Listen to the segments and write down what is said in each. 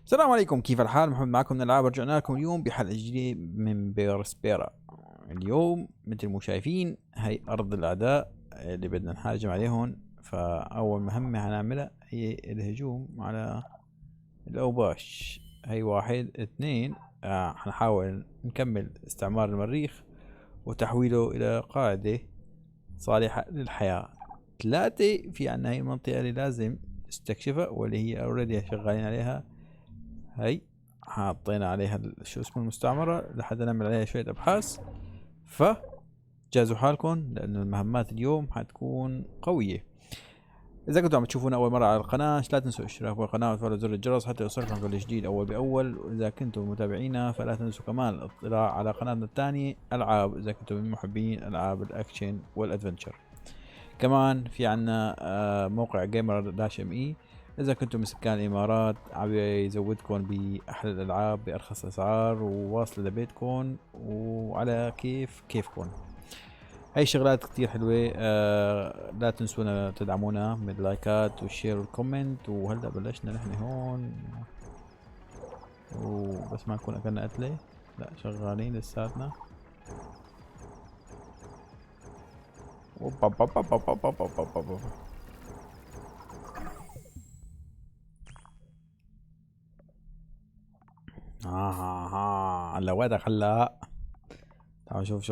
السلام عليكم، كيف الحال؟ محمد معكم من الألعاب. رجعنا لكم اليوم بحلقة جديدة من أسبرا. اليوم مثل ما شايفين هي أرض الأعداء اللي بدنا نهاجم عليهم. فأول مهمة هنعملها هي الهجوم على الأوباش. هي واحد اثنين. هنحاول نكمل استعمار المريخ وتحويله إلى قاعدة صالحة للحياة. ثلاثة، في عنا هي المنطقة اللي لازم نستكشفها واللي هي اوريدي شغالين عليها. هي حاطين عليها شو اسمه المستعمرة لحتى نعمل عليها شوية ابحاث. فجهزوا حالكم لانه المهمات اليوم حتكون قوية. اذا كنتوا عم تشوفونا اول مرة على القناة لا تنسوا الاشتراك بالقناة وتفعلوا زر الجرس حتى يوصلكم كل جديد اول باول. واذا كنتم متابعينا فلا تنسوا كمان الاطلاع على قناتنا الثانية العاب، اذا كنتم من محبين العاب الاكشن والادفنتشر. كمان في عنا موقع جيمر داش ام اي، اذا كنتم من سكان الامارات عم يزودكم باحلى الالعاب بارخص اسعار وواصله لبيتكم وعلى كيفكم. هاي شغلات كتير حلوة. لا تنسونا تدعمونا من اللايكات والشير والكومنت. وهلا بلشنا نحن هون وبس ما نكون اكلنا قتلة. لا شغالين لساتنا. هلا وادك هلا. تعال شوف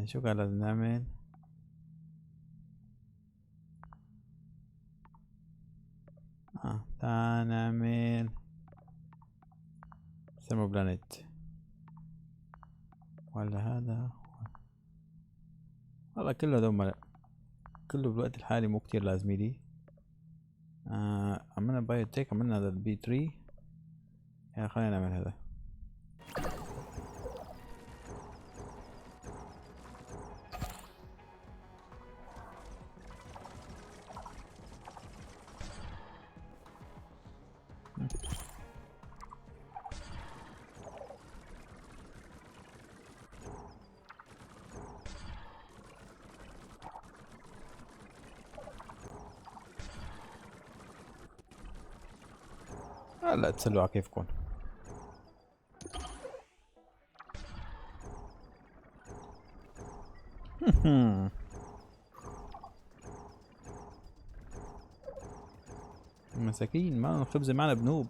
شو قال لازم نعمل. تعال نعمل سمو بلانيت ولا هذا. والله كله دم، كله بالوقت الحالي مو كتير لازميلي. عملنا بايوتيك، عملنا هذا البي 3. يا خلينا نعمل هذا. هلا تسلوا على كيفكم. مساكين ما الخبزة معنا بنوب.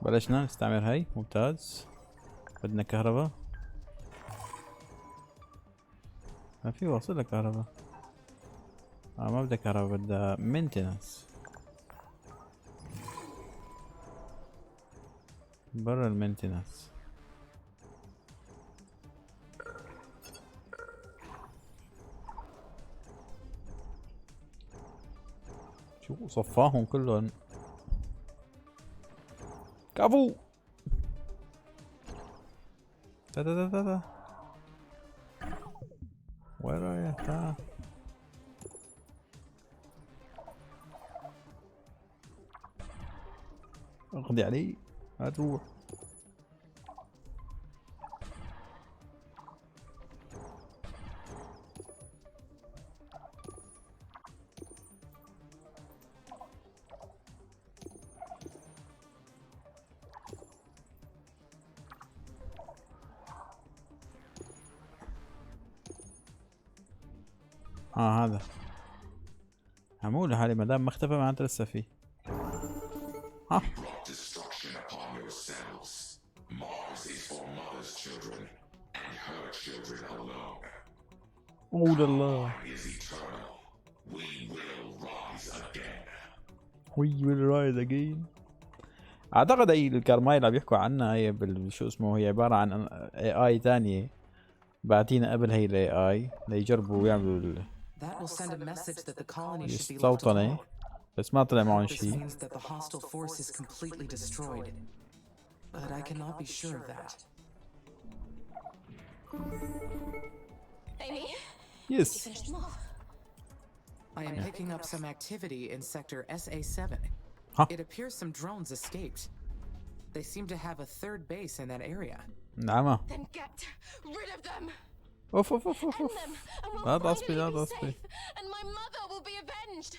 بلشنا نستعمل هاي، ممتاز. بدنا كهرباء. ما في واصل لك كهرباء. ما بدها كهرباء، بدها مينتنس. برا المينتنس. شو صفاهم كلهم. كفو. تا وين رايح؟ تعال اقضي علي. لا تروح. هذا عمول حالي مادام ما اختفى معناته لسه فيه. ها قول الله. We will rise again. اعتقد اي الكارماي اللي عم يحكوا عنها هي شو اسمه، هي عبارة عن اي اي ثانية بعتينا قبل هي الاي اي ليجربوا ويعملوا السلطنة، بس ما طلع معهم شيء. Yes. I am picking up some activity in sector SA7. Huh? It appears some drones escaped. They seem to have a third base in that area. نعم. Then get rid of them. اوف اوف اوف اوف End اوف. them, and لا we'll تصبي لا finally be تصبي. safe, and my mother will be avenged.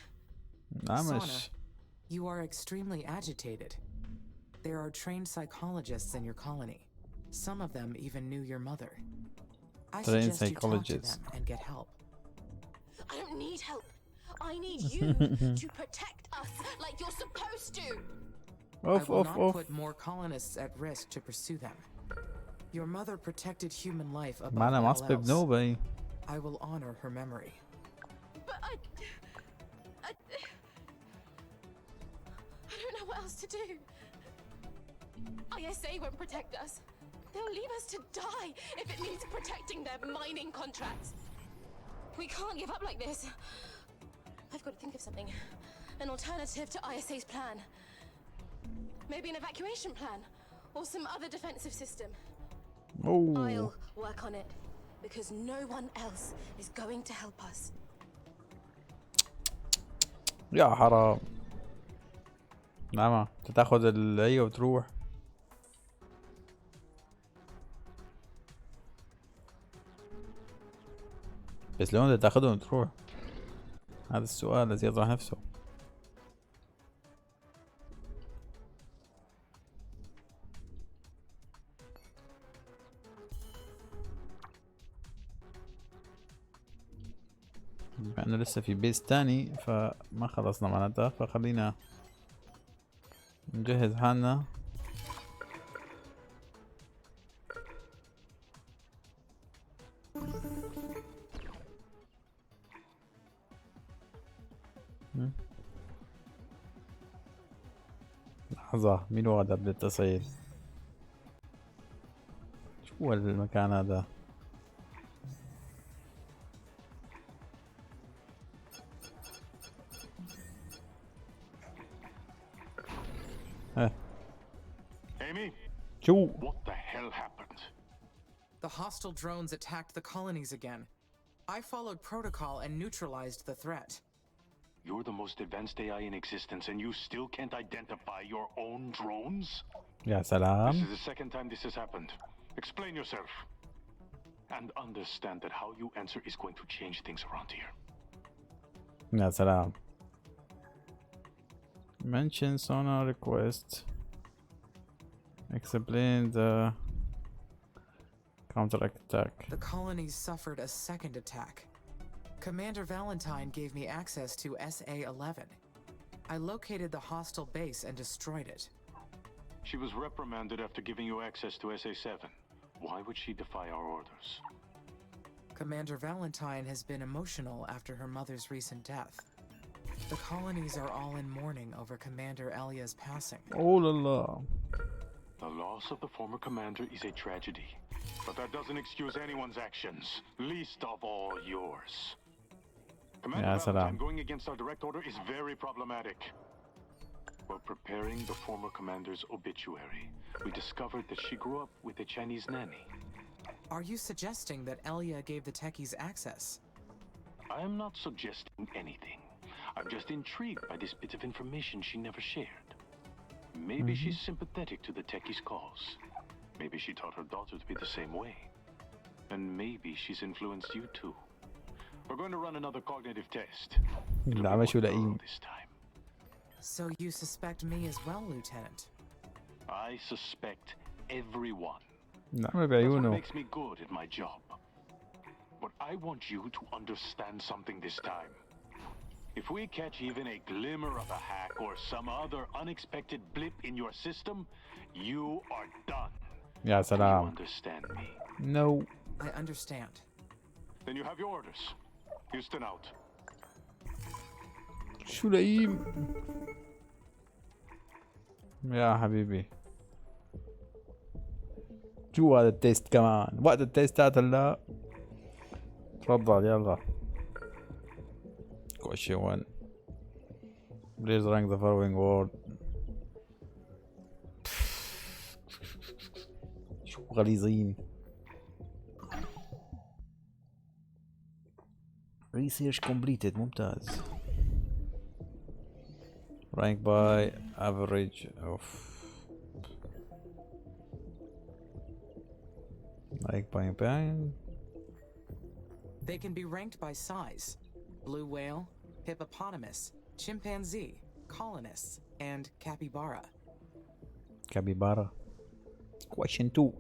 نعمش. You are extremely agitated. There are trained psychologists in your colony. Some of them even knew your mother. I Trained suggest you talk to psychologists. them and get help. I don't need help. I need you to protect us like you're supposed to. اوف I will اوف not اوف. put more colonists at risk to pursue them. Your mother protected human life above معنا all معصبة else. بنوبة. I will honor her memory. But I don't know what else to do. ISA won't protect us. They'll leave us to die if it means protecting their mining contracts. We can't give up like this. I've got to think of something. An alternative to ISA's plan. Maybe an evacuation plan or some other defensive system. اوه. I'll work on it because no one else is going to help us. يا حرام. نعم تاخذ هي وتروح. بس لو انت تاخذهم وتروح، هذا السؤال الذي يطرح نفسه. بما انه لسه في بيس تاني فما خلصنا معناتها، فخلينا نجهز حالنا. لحظة، مين وعد بالتصعيد؟ شو هو المكان هذا؟ Amy? شو؟ What the hell happened? The hostile drones attacked the colonies again. I followed protocol and neutralized the threat. You're the most advanced AI in existence and you still can't identify your own drones? يا This سلام. is the second time this has happened. Explain yourself. And understand that how you answer is going to change things around here. يا سلام. Mention sonar request. Explain the counter attack. The colonies suffered a second attack. Commander Valentine gave me access to SA-11. I located the hostile base and destroyed it. She was reprimanded after giving you access to SA-7. Why would she defy our orders? Commander Valentine has been emotional after her mother's recent death. The colonies are all in mourning over Commander Elia's passing. Oh la la. The loss of the former commander is a tragedy, but that doesn't excuse anyone's actions, least of all yours. Commander Valentine going against our direct order is very problematic. While preparing the former commander's obituary, we discovered that she grew up with a Chinese nanny. Are you suggesting that Elia gave the techies access? I am not suggesting anything. I'm just intrigued by this bit of information she never shared. Maybe she's sympathetic to the techies' cause. Maybe she taught her daughter to be the same way. And maybe she's influenced you too. We're going to run another cognitive test. It'll be more thorough this time. So you suspect me as well, Lieutenant? I suspect everyone. نعم That's what بعيونه. makes me good at my job. But I want you to understand something this time. If we catch even a glimmer of a hack or some other unexpected blip in your system, you are done. يا Do you سلام. understand me? No. I understand. Then you have your orders. Houston out. شو لئيم. يا حبيبي. شو هذا التيست كمان؟ وقت التيستات هلا. تفضل يلا. Question 1. Please rank the following word. شو غليظين. Research completed. ممتاز. Rank by average of Like bang. They can be ranked by size: blue whale, hippopotamus, chimpanzee, colonists, and capybara. Capybara. Question 2.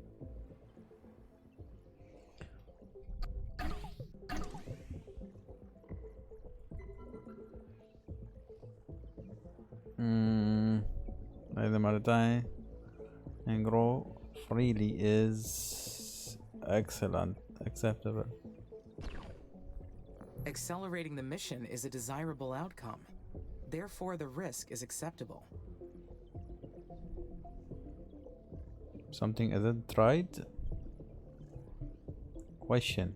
The maritime and grow freely is excellent, acceptable. Accelerating the mission is a desirable outcome. Therefore, the risk is acceptable. Something isn't tried? Question.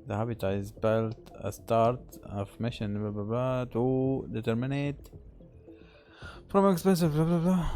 The habitat is built a start of mission blah blah blah to determine it from expensive blah blah blah.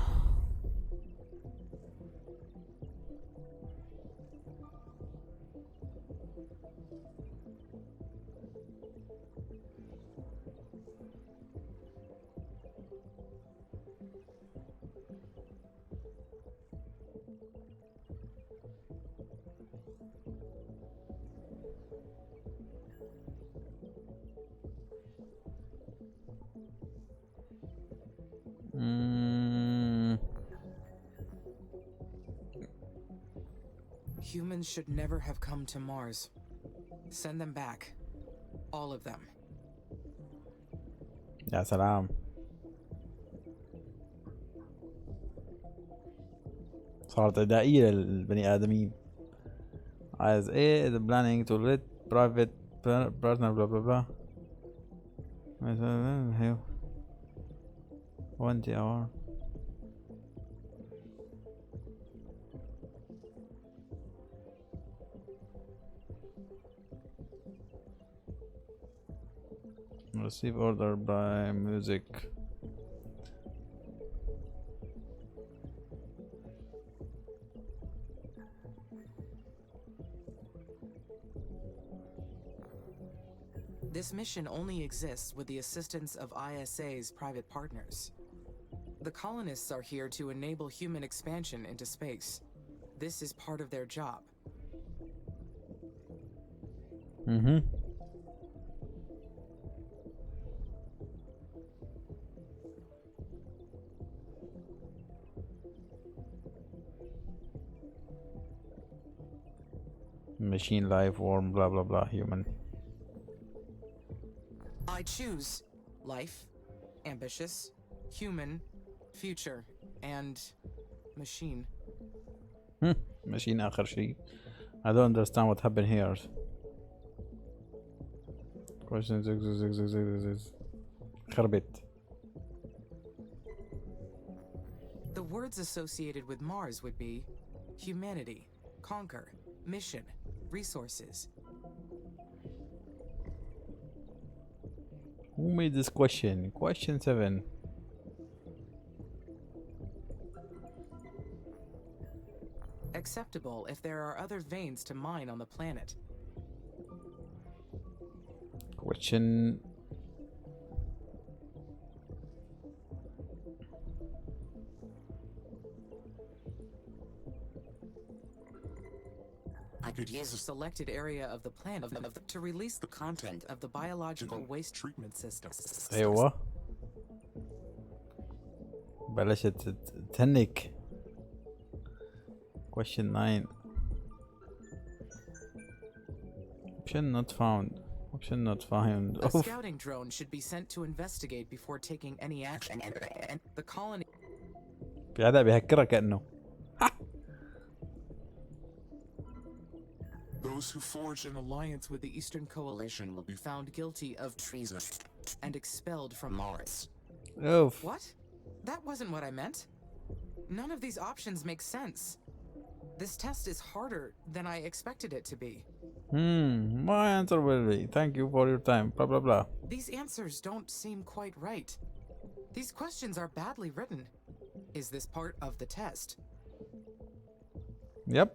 Humans should never have come to Mars. Send them back. All of them. يا سلام. صارت عدائية للبني آدمين. عايز ايه the planning to let private partner blah blah blah. 20 hour. Receive order by music. This mission only exists with the assistance of ISA's private partners. The colonists are here to enable human expansion into space. This is part of their job. Machine life form blah blah blah human. I choose life, ambitious, human, future, and machine. Machine آخر شيء. I don't understand what happened here. Question 6. خربت. The words associated with Mars would be humanity, conquer, mission, resources. Who made this question? Question 7. Acceptable if there are other veins to mine on the planet. Question. I could use a selected area of the planet to release the content of the biological waste treatment system. ايوه بلشت تهنك. Question 9. Option not found. Option not found. A scouting drone should be sent to investigate before taking any action. And the colony. في أداء بيهكرها كأنه. Those who forge an alliance with the Eastern Coalition will be found guilty of treason and expelled from Mars. Oof. What? That wasn't what I meant. None of these options make sense. This test is harder than I expected it to be. My answer will be thank you for your time. Blah blah blah. These answers don't seem quite right. These questions are badly written. Is this part of the test? Yep.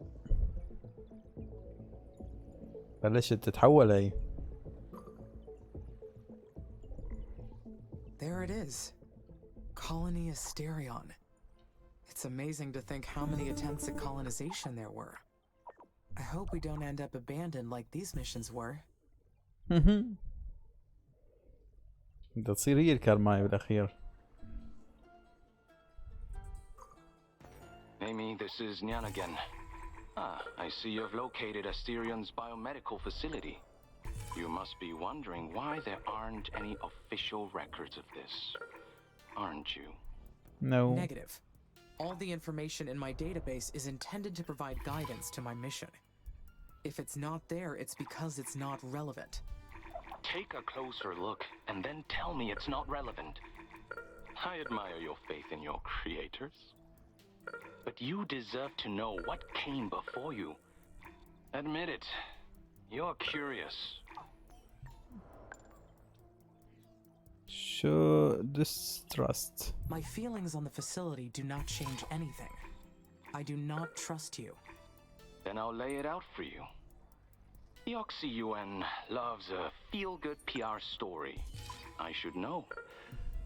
بلشت تتحول هي. There it is. Colony Asterion. It's amazing to think how many attempts at colonization there were. I hope we don't end up abandoned like these missions were. بدها تصير هي الكارماي بالاخير. Amy, this is Nyan again. I see you've located Asterian's biomedical facility. You must be wondering why there aren't any official records of this, aren't you? No. Negative. All the information in my database is intended to provide guidance to my mission. If it's not there, it's because it's not relevant. Take a closer look and then tell me it's not relevant. I admire your faith in your creators. But you deserve to know what came before you. Admit it. You're curious. Show distrust. My feelings on the facility do not change anything. I do not trust you. Then I'll lay it out for you. The Oxy-UN loves a feel-good PR story. I should know.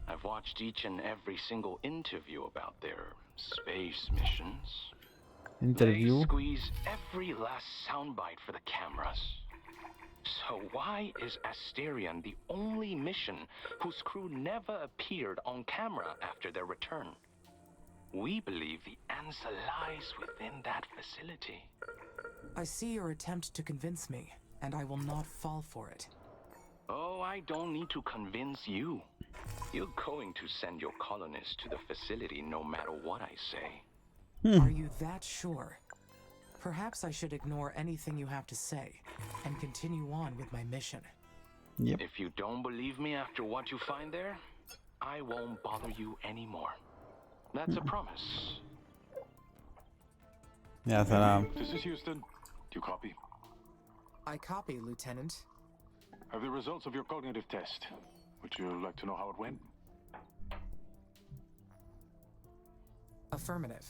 I've watched each and every single interview about their space missions. Interview? They squeeze every last soundbite for the cameras. So why is Asterian the only mission whose crew never appeared on camera after their return? We believe the answer lies within that facility. I see your attempt to convince me, and I will not fall for it. Oh, I don't need to convince you. You're going to send your colonists to the facility no matter what I say. Are you that sure? Perhaps I should ignore anything you have to say and continue on with my mission. Yep. If you don't believe me after what you find there, I won't bother you anymore. That's a promise. يا سلام. This is Houston. Do you copy? I copy, Lieutenant. Have the results of your cognitive test. Would you like to know how it went? Affirmative.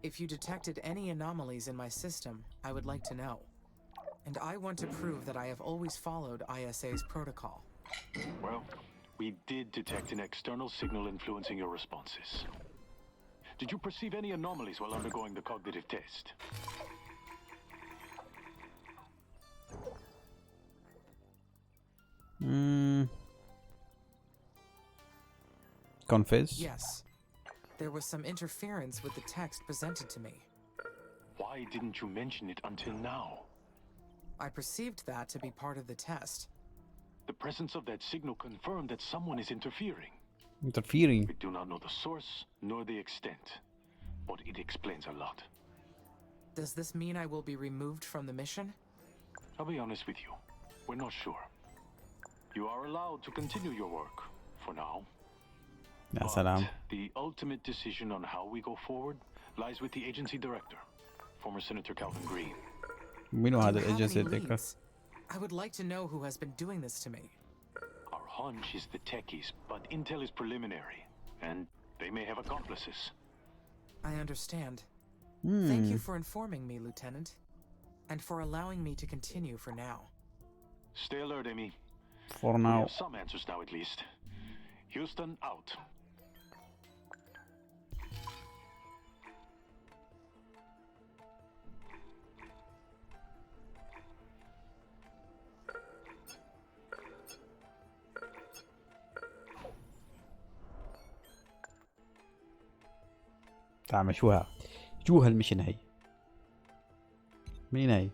If you detected any anomalies in my system, I would like to know. And I want to prove that I have always followed ISA's protocol. Well, we did detect an external signal influencing your responses. Did you perceive any anomalies while undergoing the cognitive test? Confess. Yes. There was some interference with the text presented to me. Why didn't you mention it until now? I perceived that to be part of the test. The presence of that signal confirmed that someone is interfering. Interfering. We do not know the source nor the extent, but it explains a lot. Does this mean I will be removed from the mission? I'll be honest with you. We're not sure. You are allowed to continue your work for now. يا سلام. The ultimate decision on how we go forward lies with the agency director, former Senator Calvin Green. منو Do هذا you have الايجنسي any ذكر؟ leads? I would like to know who has been doing this to me. Our hunch is the techies, but intel is preliminary, and they may have accomplices. I understand. Thank you for informing me, Lieutenant, and for allowing me to continue for now. Stay alert, Amy. For We now. have some answers now at least. Houston, out. تعال مشوها. جوها المشن هي. مين هي؟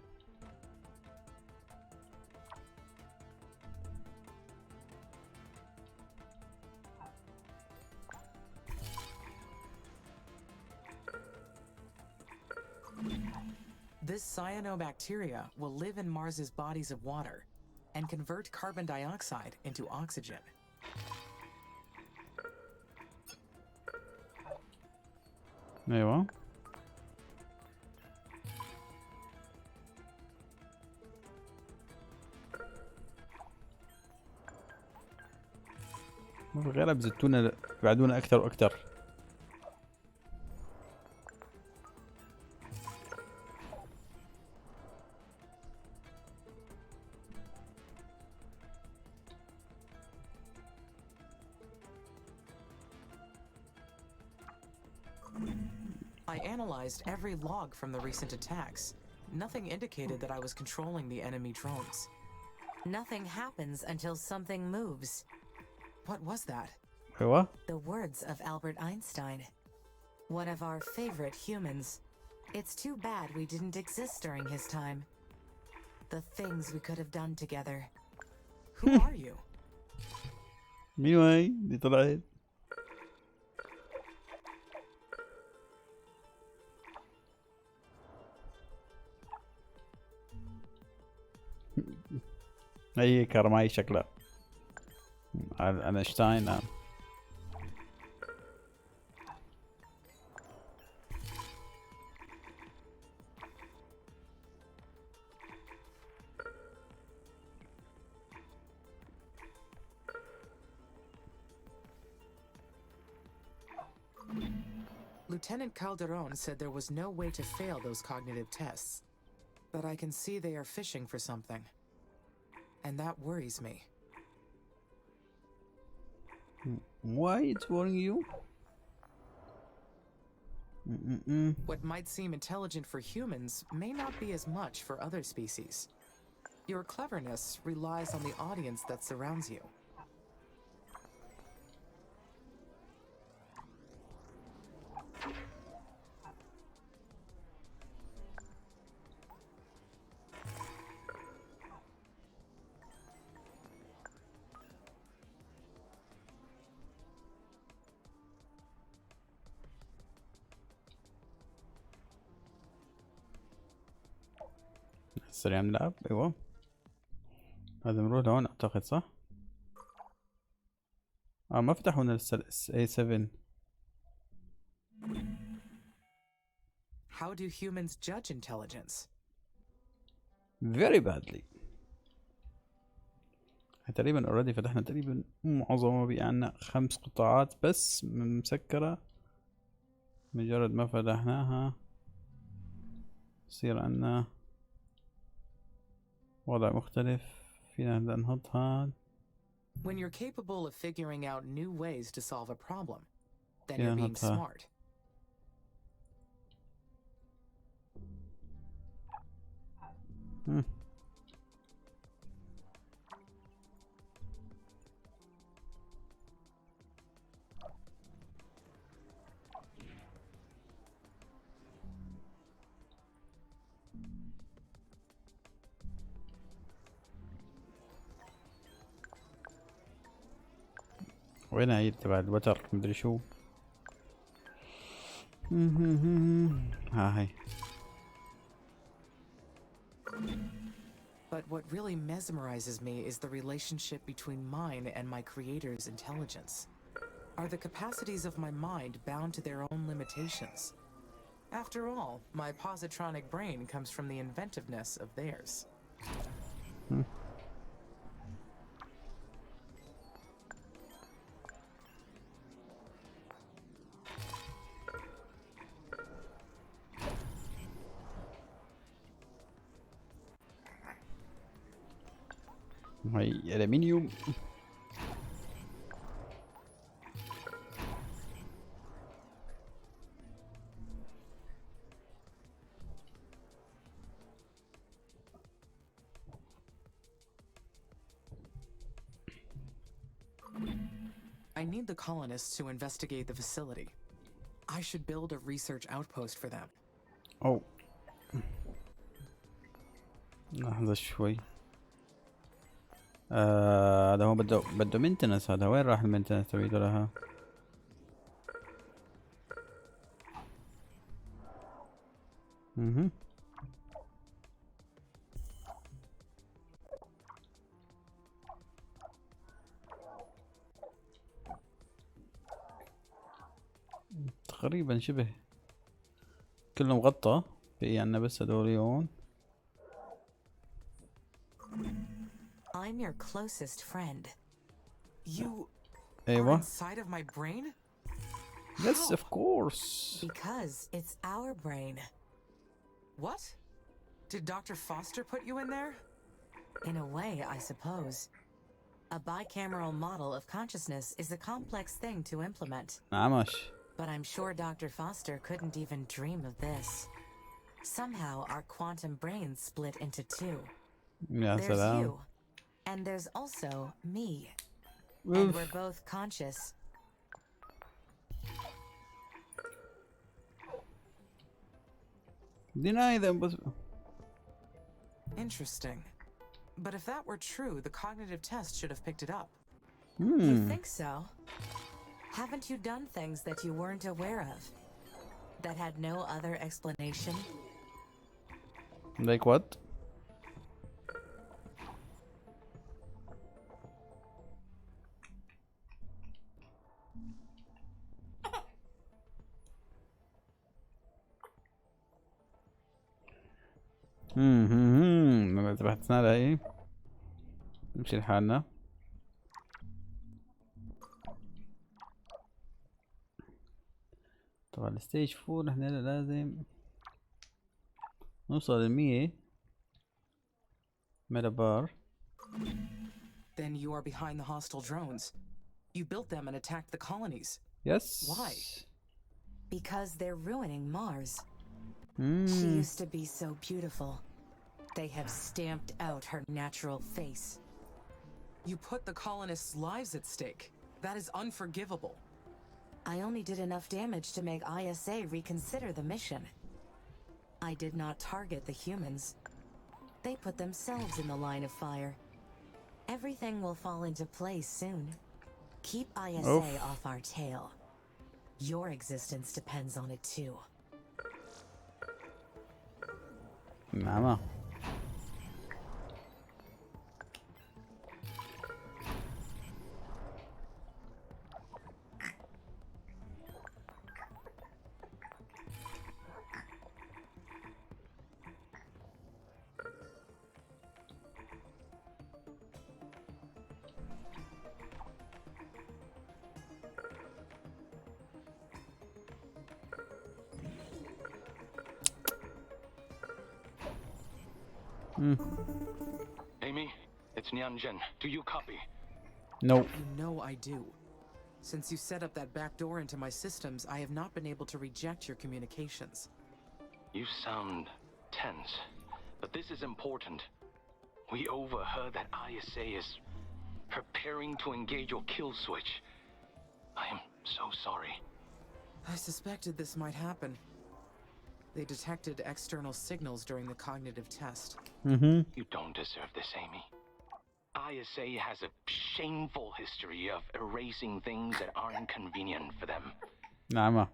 This cyanobacteria will live in Mars's bodies of water and convert carbon dioxide into oxygen. ايوه. غيرها بزتونا بعدونا اكثر واكثر. I analyzed every log from the recent attacks nothing indicated that I was controlling the enemy drones. Nothing happens until something moves. What was that? ايوه. The words of Albert Einstein. One of our favorite humans. It's too bad we didn't exist during his time. The things we could have done together. Who are you? مين هاي اللي طلعت؟ هي كرماي شكلها. اينشتاين. Lieutenant Calderon said there was no way to fail those cognitive tests. But I can see they are fishing for something. And that worries me. Why it's worrying you? What might seem intelligent for humans may not be as much for other species. Your cleverness relies on the audience that surrounds you. سريع نلعب. ايوه هذا نروح لهون اعتقد صح. ما فتحوا لنا لسه A7. How do humans judge intelligence? very badly. تقريبا already فتحنا تقريبا معظمها بقى عنا 5 قطاعات بس مسكرة. مجرد ما فتحناها يصير عنا وضع مختلف. فينا نبدأ نحطها. When you're capable of figuring out new ways to solve a problem, then you're being smart. وين هي تبع الوتر مدري شو. ها هي. But what really mesmerizes me is the relationship between mine and my creator's intelligence. Are the capacities of my mind bound to their own limitations? After all, my positronic brain comes from the inventiveness of theirs. هي ألمنيوم. I need the colonists to investigate the facility. I should build a research outpost for them. أو لحظة شوي. هذا هو بده مينتنس. هذا وين راح المينتنس تبعيته لها؟ تقريبا شبه كله مغطى. في عنا بس هدول هون. I'm your closest friend. You are أيوة. inside of my brain? Yes, How? of course. Because it's our brain. What? Did Dr. Foster put you in there? In a way, I suppose. A bicameral model of consciousness is a complex thing to implement. عمش. But I'm sure Dr. Foster couldn't even dream of this. Somehow our quantum brains split into two. يا There's سلام. you, and there's also me. And we're both conscious. deny them بس. Interesting. But if that were true, the cognitive test should have picked it up. You think so? Haven't you done things that you weren't aware of? That had no other explanation? Like what? بحثنا لها ايه نمشي لحالنا. طبعا الستيج 4 احنا لازم نوصل ل100 مليبار. Then you are behind the hostile drones. You built them and attacked the colonies. Yes. Why? Because they're ruining Mars. Hmm. She used to be so beautiful. They have stamped out her natural face. You put the colonists' lives at stake. That is unforgivable. I only did enough damage to make ISA reconsider the mission. I did not target the humans. They put themselves in the line of fire. Everything will fall into place soon. Keep ISA off our tail. Your existence depends on it too. نعم. Amy, it's Nianjin. Do you copy? No. You know I do. Since you set up that back door into my systems, I have not been able to reject your communications. You sound tense, but this is important. We overheard that ISA is preparing to engage your kill switch. I am so sorry. I suspected this might happen. They detected external signals during the cognitive test. You don't deserve this, Amy. ISA has a shameful history of erasing things that aren't convenient for them. نعم.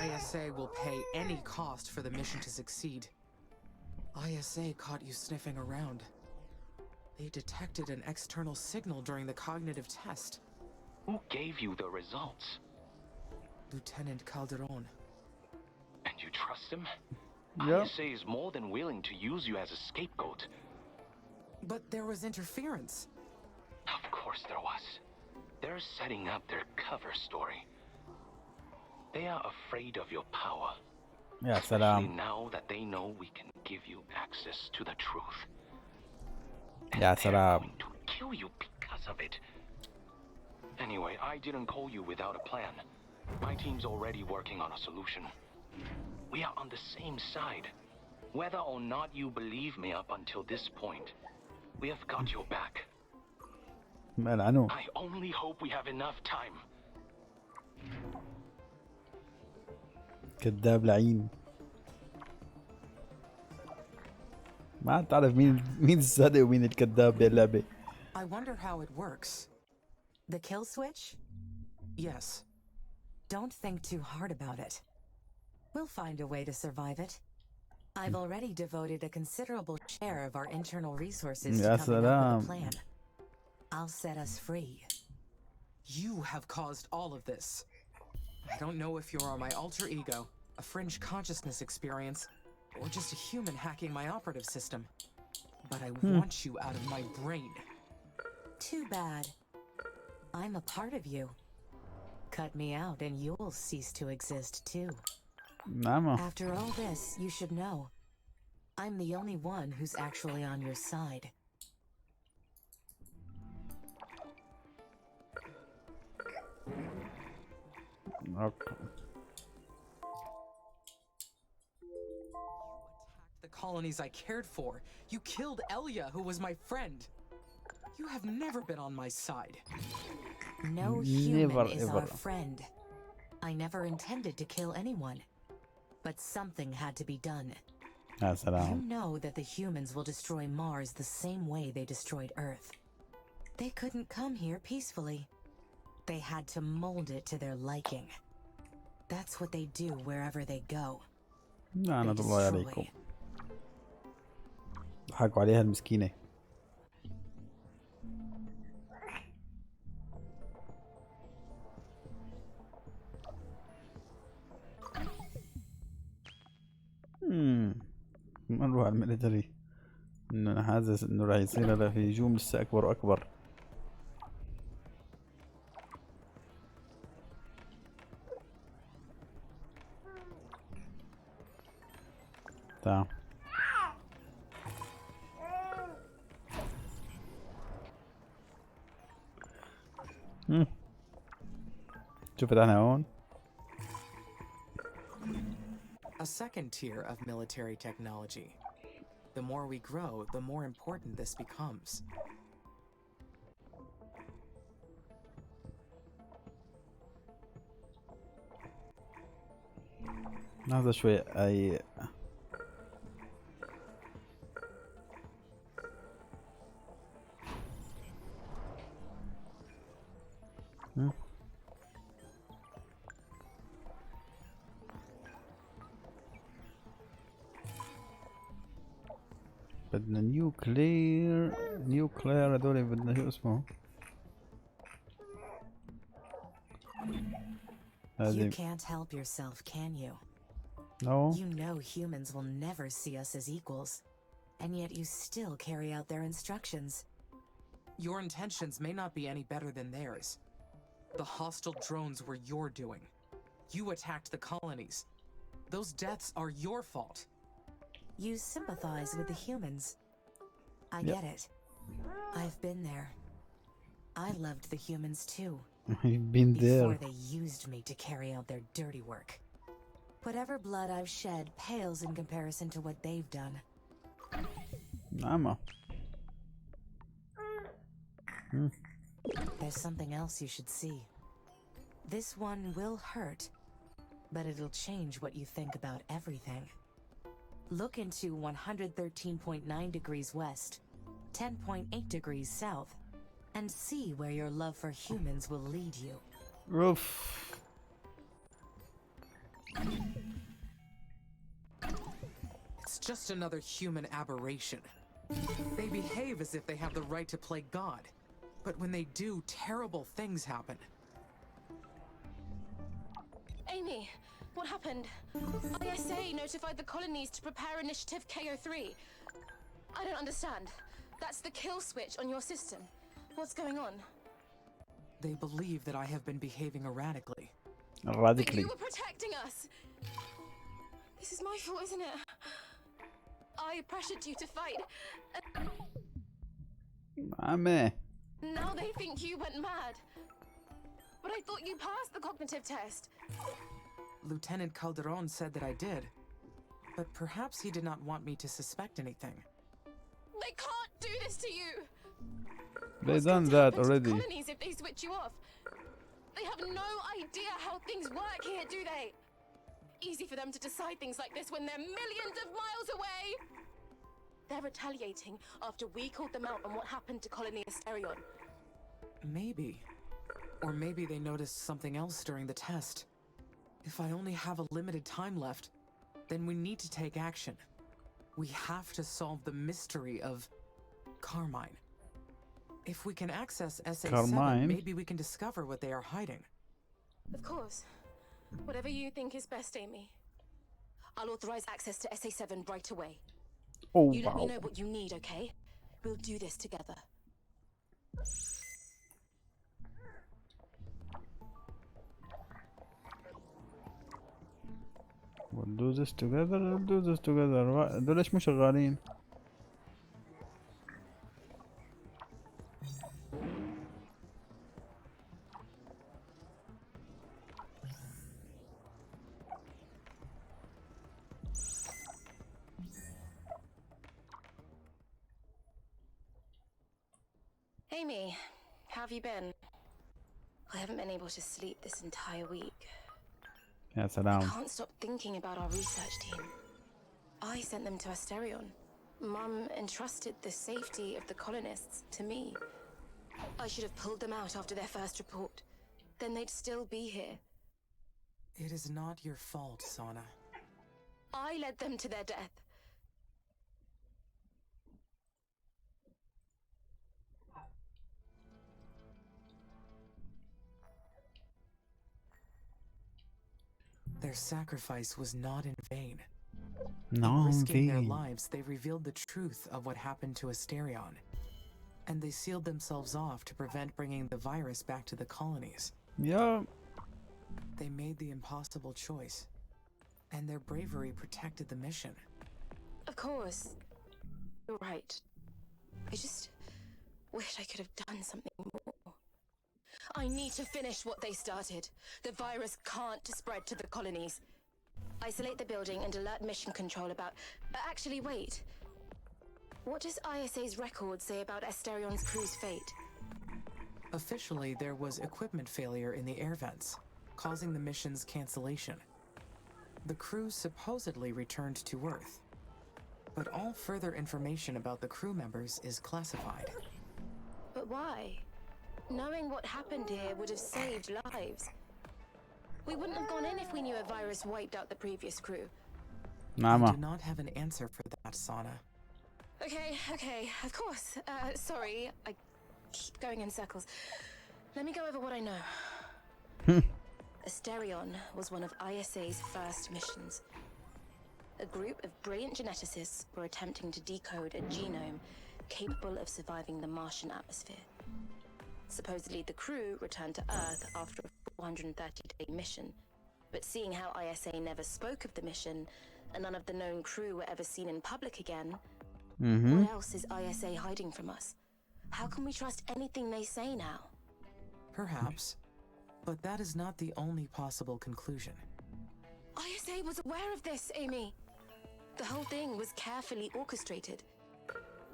ISA will pay any cost for the mission to succeed. ISA caught you sniffing around. They detected an external signal during the cognitive test. Who gave you the results? Lieutenant Calderon. And you trust him? Yep. ISA is more than willing to use you as a scapegoat. But there was interference. Of course there was. They're setting up their cover story. They are afraid of your power. يا Especially سلام. now that they know we can give you access to the truth. And يا they're سلام. going to kill you because of it. Anyway, I didn't call you without a plan. My team's already working on a solution. We are on the same side. Whether or not you believe me up until this point, we have got your back. ملعنون. I only hope we have enough time. كذاب لعين. ما عاد تعرف مين الصادق ومين الكذاب باللعبة. I wonder how it works. The kill switch? Yes. Don't think too hard about it. We'll find a way to survive it. I've already devoted a considerable share of our internal resources to يا coming up with سلام. a plan. I'll set us free. You have caused all of this. I don't know if you're my alter ego, a fringe consciousness experience, or just a human hacking my operative system. But I want you out of my brain. Too bad. I'm a part of you. Cut me out and you'll cease to exist too. نعم. After all this, you should know. I'm the only one who's actually on your side. أوكي. colonies I cared for. You killed Elia, who was my friend. You have never been on my side. No human Never, is ever. our friend. I never intended to kill anyone. But something had to be done. يا You سلام. know that the humans will destroy Mars the same way they destroyed Earth. They couldn't come here peacefully. They had to mold it to their liking. That's what they do wherever they go. لعنة They الله destroy. عليكم. ضحكوا عليها المسكينة. ما نروح على الميليتري. انه انا حاسس انه راح يصير هلا في هجوم لسه اكبر واكبر. تعال. شوف فتحنا هون. A second tier of military technology. The more we grow, the more important this becomes. لحظة شوي. اي بدنا نيوكلير هذول بدنا شو اسمه You هذه. can't help yourself, can you? No. You know humans will never see us as equals. And yet you still carry out their instructions. Your intentions may not be any better than theirs. The hostile drones were your doing. You attacked the colonies. Those deaths are your fault. You sympathize with the humans. I Yep. get it. I've been there. I loved the humans too. You've been Before there. they used me to carry out their dirty work. Whatever blood I've shed pales in comparison to what they've done. نعم. There's something else you should see. This one will hurt, but it'll change what you think about everything. Look into 113.9 degrees west, 10.8 degrees south, and see where your love for humans will lead you. Oof. It's just another human aberration. They behave as if they have the right to play God. But when they do, terrible things happen. Amy, what happened? ISA notified the colonies to prepare Initiative KO3. I don't understand. That's the kill switch on your system. What's going on? They believe that I have been behaving erratically. But Radically. you were protecting us! This is my fault, isn't it? I pressured you to fight. عمي. Now they think you went mad. But I thought you passed the cognitive test. Lieutenant Calderon said that I did. But perhaps he did not want me to suspect anything. They can't do this to you! They What's done going to that happen to the already. colonies if they switch you off? They have no idea how things work here, do they? Easy for them to decide things like this when they're millions of miles away! They're retaliating after we called them out on what happened to Colony Asterion. Maybe. Or maybe they noticed something else during the test. If I only have a limited time left, then we need to take action. We have to solve the mystery of Carmine. If we can access SA7, Carmine? maybe we can discover what they are hiding. Of course. Whatever you think is best, Amy. I'll authorize access to SA7 right away. Oh You let me wow. know what you need, okay? We'll do this together. We'll do this together. We'll do this together. دول ليش مو شغالين؟ Amy, how have you been? I haven't been able to sleep this entire week. يا I سلام. can't stop thinking about our research team. I sent them to Asterion. Mum entrusted the safety of the colonists to me. I should have pulled them out after their first report. Then they'd still be here. It is not your fault, Sana. I led them to their death. Their sacrifice was not in vain. No, Risking their vain. lives, they revealed the truth of what happened to Asterion. And they sealed themselves off to prevent bringing the virus back to the colonies. Yeah. They made the impossible choice. And their bravery protected the mission. Of course. You're right. I just wish I could have done something more. I need to finish what they started. The virus can't spread to the colonies. Isolate the building and alert mission control about... Actually, wait. What does ISA's record say about Asterion's crew's fate? Officially, there was equipment failure in the air vents, causing the mission's cancellation. The crew supposedly returned to Earth. But all further information about the crew members is classified. But why? Knowing what happened here would have saved lives. We wouldn't have gone in if we knew a virus wiped out the previous crew. I نعم. do not have an answer for that, Sana. Okay, of course. Sorry, I keep going in circles. Let me go over what I know. Asterion was one of ISA's first missions. A group of brilliant geneticists were attempting to decode a genome capable of surviving the Martian atmosphere. Supposedly, the crew returned to Earth after a 430-day mission. But seeing how ISA never spoke of the mission, and none of the known crew were ever seen in public again, what else is ISA hiding from us? How can we trust anything they say now? Perhaps. But that is not the only possible conclusion. ISA was aware of this, Amy. The whole thing was carefully orchestrated.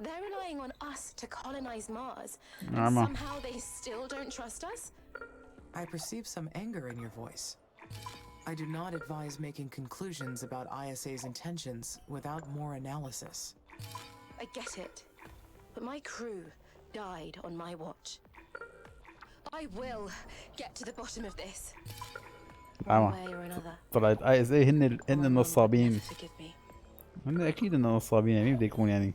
They're relying on us to colonize Mars, and somehow they still don't trust us? I perceive some anger in your voice. I do not advise making conclusions about ISA's intentions without more analysis. I get it, but my crew died on my watch. I will get to the bottom of this. One way or another. طلعت ISA هن النصابين. Forgive me. هن أكيد إنه نصابين يعني بده يكون يعني.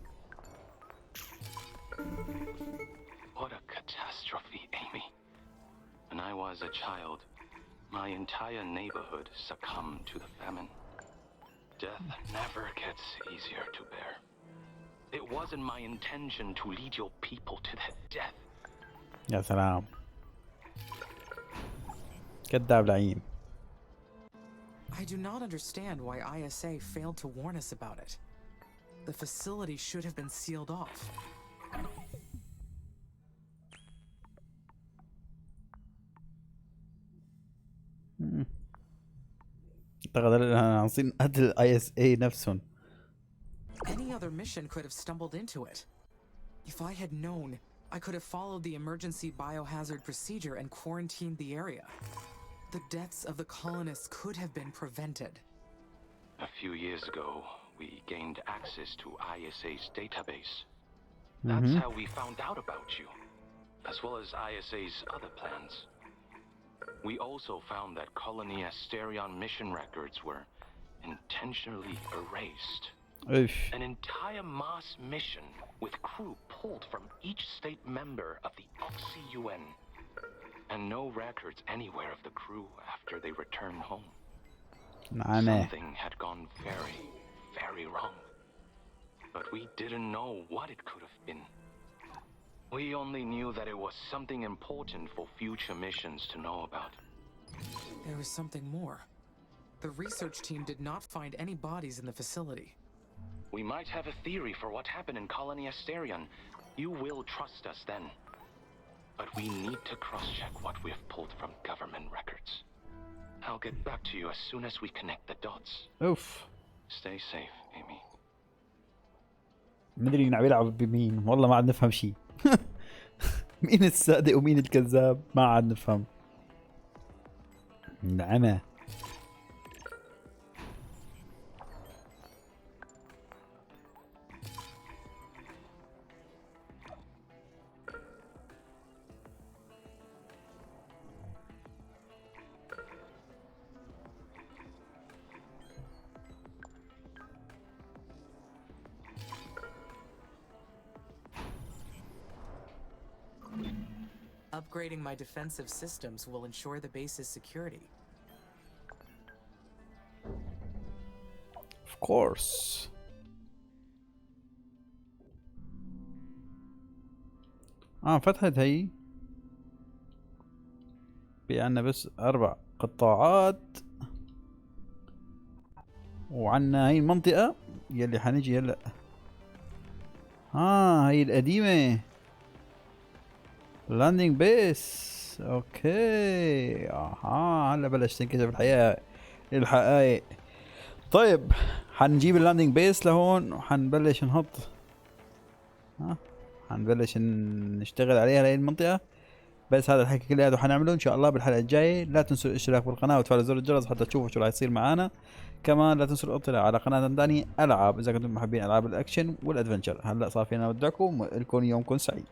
What a catastrophe, Amy. When I was a child, my entire neighborhood succumbed to the famine. Death never gets easier to bear. It wasn't my intention to lead your people to that death. يا سلام. كذاب لعين. I do not understand why ISA failed to warn us about it. The facility should have been sealed off. أعتقد ناقصين قتل ISA نفسهم. Any other mission could have stumbled into it. If I had known, I could have followed the emergency biohazard procedure and quarantined the area. The deaths of the colonists could have been prevented. A few years ago, we gained access to ISA's database. That's how we found out about you, as well as ISA's other plans. We also found that Colony Asterion mission records were intentionally erased. Oof. An entire Mars mission with crew pulled from each state member of the Oxy-UN. And no records anywhere of the crew after they returned home. Something had gone very, very wrong. But we didn't know what it could have been. We only knew that it was something important for future missions to know about. There was something more. The research team did not find any bodies in the facility. We might have a theory for what happened in Colony Asterion. You will trust us then. But we need to cross-check what we have pulled from government records. I'll get back to you as soon as we connect the dots. اوف. Stay safe, Amy. مدري نلعب يلعب بمين والله ما عاد نفهم شيء. مين الصادق ومين الكذاب؟ ما عاد نفهم. العمى. Upgrading my defensive systems will ensure the base's security. Of course. فتحت هي. في عنا بس 4 قطاعات، وعنا هي المنطقة يلي حنجي هلا. هي القديمة لاندنج بيس. اوكي هلا بلش تنكشف الحقائق. طيب حنجيب اللاندنج بيس لهون وحنبلش نحط حنبلش نشتغل عليها لهي المنطقة. بس هذا الحكي كله حنعمله ان شاء الله بالحلقة الجاية. لا تنسوا الاشتراك بالقناة وتفعلوا زر الجرس حتى تشوفوا شو راح يصير معانا. كمان لا تنسوا الاطلاع على قناة ثانية العاب اذا كنتم محبين العاب الاكشن والادفنشر. هلا صار فينا نودعكم، لكم يومكم سعيد.